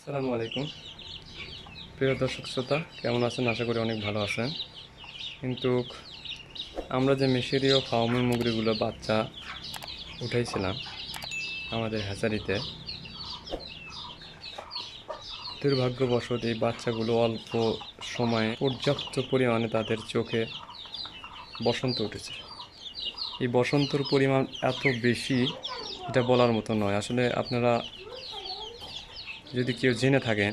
আসসালামু আলাইকুম প্রিয় দর্শক শ্রোতা, কেমন আছেন? আশা করি অনেক ভালো আছেন। কিন্তু আমরা যে মিশরীয় ফার্মের মুরগিগুলো বাচ্চা উঠাইছিলাম আমাদের হ্যাচারিতে, দুর্ভাগ্যবশত এই বাচ্চাগুলো অল্প সময়ে পর্যাপ্ত পরিমাণে তাদের চোখে বসন্ত উঠেছে। এই বসন্তর পরিমাণ এত বেশি, এটা বলার মতো নয়। আসলে আপনারা যদি কেউ জেনে থাকেন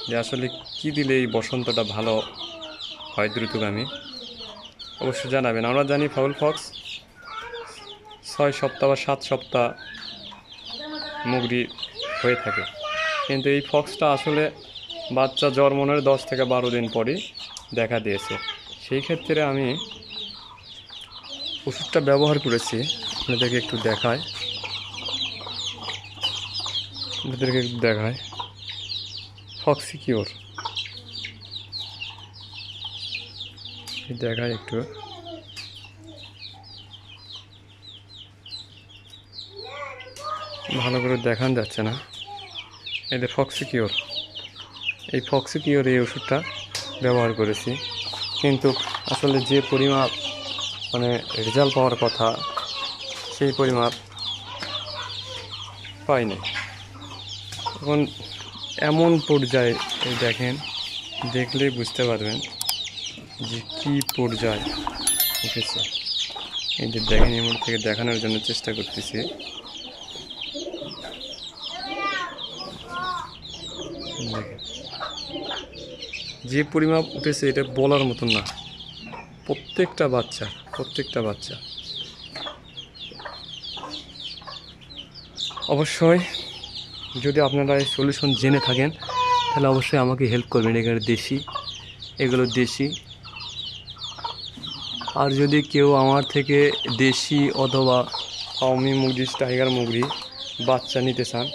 যে আসলে কী দিলে এই বসন্তটা ভালো হয়, দ্রুতগামী, অবশ্যই জানাবেন। আমরা জানি ফাউল ফক্স 6 সপ্তাহ বা 7 সপ্তাহ মুগরি হয়ে থাকে, কিন্তু এই ফক্সটা আসলে বাচ্চা জন্মানোর 10 থেকে 12 দিন পরই দেখা দিয়েছে। সেই ক্ষেত্রে আমি ওষুধটা ব্যবহার করেছি, আপনাদেরকে একটু দেখায় ফক্সিকিওর দেখায় একটু। ভালো করে দেখান যাচ্ছে না। এটা ফক্সিকিওর, এই ফক্সিকিওর এই ওষুধটা ব্যবহার করেছি, কিন্তু আসলে যে পরিমাপ রেজাল্ট পাওয়ার কথা সেই পরিমাপ পাইনি। এখন এমন পর্যায়ে এই দেখেন, দেখলেই বুঝতে পারবেন যে কী পর্যায়ে উঠেছে। এই যে দেখেন, এমন থেকে দেখানোর জন্য চেষ্টা করতেছি। দেখেন যে পরিমাপ উঠেছে, এটা বলার মতন না। প্রত্যেকটা বাচ্চা অবশ্যই যদি আপনারা এই সলিউশন জেনে থাকেন তাহলে অবশ্যই আমাকে হেল্প করবেন। এগুলো দেশি। আর যদি কেউ আমার থেকে দেশি অথবা ফার্মি মুরগি, টাইগার মুরগি বাচ্চা নিতে চান,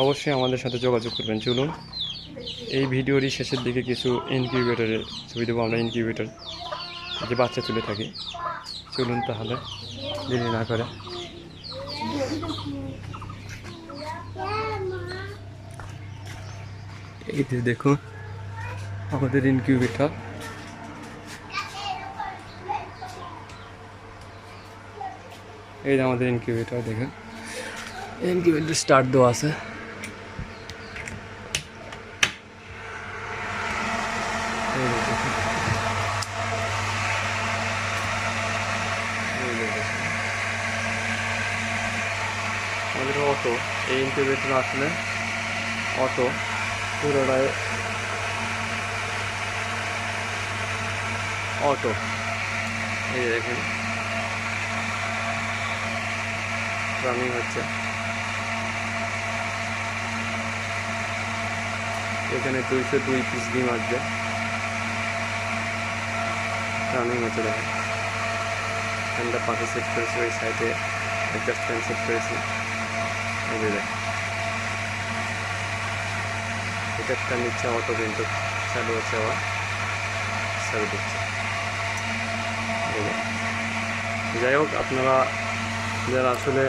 অবশ্যই আমাদের সাথে যোগাযোগ করবেন। চলুন, এই ভিডিওরই শেষের দিকে কিছু ইনকিউবেটরের ছবি দেবো। আমরা ইনকিউবেটর যে বাচ্চা তুলে থাকি। চলুন তাহলে দেরি না করে। এই যে দেখুন আমাদের ইনকিউবেটর। এই যে আমাদের ইনকিউবেটর, দেখুন ইনকিউবেটর স্টার্ট দেওয়া আছে। আমাদের অটো, এই ইনকিউবেটর আসলে অটো পুরোটাই অটো। এই যে দেখেন রানিং হচ্ছে। এখানে 202 পিস ডিম আসবে, রানিং হচ্ছে। দেখেন ফ্যানটা পাশে সেট করেছি, ওই সাইডে অ্যাডজাস্ট ফ্যান সেট করেছি। এই যে দেখেন হিটারটা নিচ্ছে, অটো কিন্তু চালু হচ্ছে, আবার চালু দিচ্ছে। যাই হোক, আপনারা যারা আসলে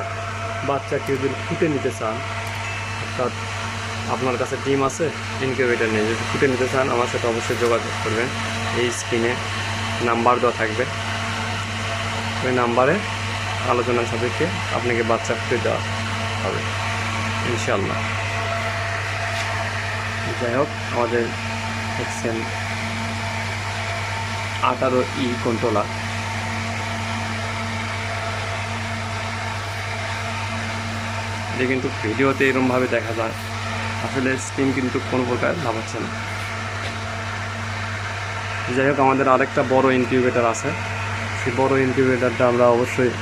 বাচ্চা কেউ যদি ফুটে নিতে চান, অর্থাৎ আপনার কাছে ডিম আছে, ইনকিউবেটর নেই, যদি ফুটে নিতে চান আমার সাথে অবশ্যই যোগাযোগ করবেন। এই স্ক্রিনে নাম্বার দেওয়া থাকবে, ওই নাম্বারে আলোচনার সাপেক্ষে আপনাকে বাচ্চা ফুটে দেওয়া হবে ইনশাল্লাহ। যাই হোক, আমাদের দেখছেন 18E কন্ট্রোলার। এটা কিন্তু ভিডিওতে এরকমভাবে দেখা যায়, আসলে স্ক্রিন কিন্তু কোনো প্রকার লাভাচ্ছে না। যাই হোক, আমাদের আরেকটা বড় ইনকিউবেটর আছে, সেই বড় ইনকিউবেটরটা আমরা অবশ্যই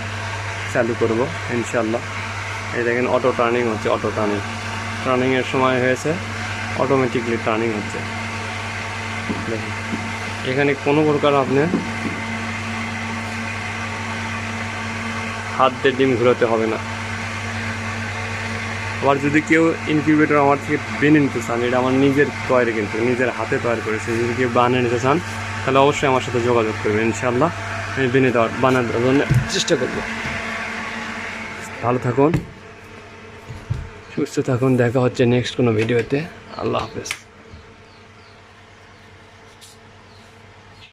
চালু করব ইনশাল্লাহ। এই দেখেন অটো টার্নিং হচ্ছে, অটো টার্নিংয়ের সময় হয়েছে, অটোমেটিকলি টার্নিং হচ্ছে। দেখেন এখানে কোনো প্রকার আপনি হাত দিয়ে ডিম ঘুরাতে হবে না। আবার যদি কেউ ইনকিউবেটর আমার থেকে বেনে নিতে চান, এটা আমার নিজের তৈরি, কিন্তু নিজের হাতে তৈরি করেছে, যদি কেউ বানিয়ে নিতে চান তাহলে অবশ্যই আমার সাথে যোগাযোগ করবেন। ইনশাল্লাহ আমি বানানোর জন্য চেষ্টা করব। ভালো থাকুন, সুস্থ থাকুন, দেখা হচ্ছে নেক্সট কোনো ভিডিওতে। আল্লাহ হাফেজ।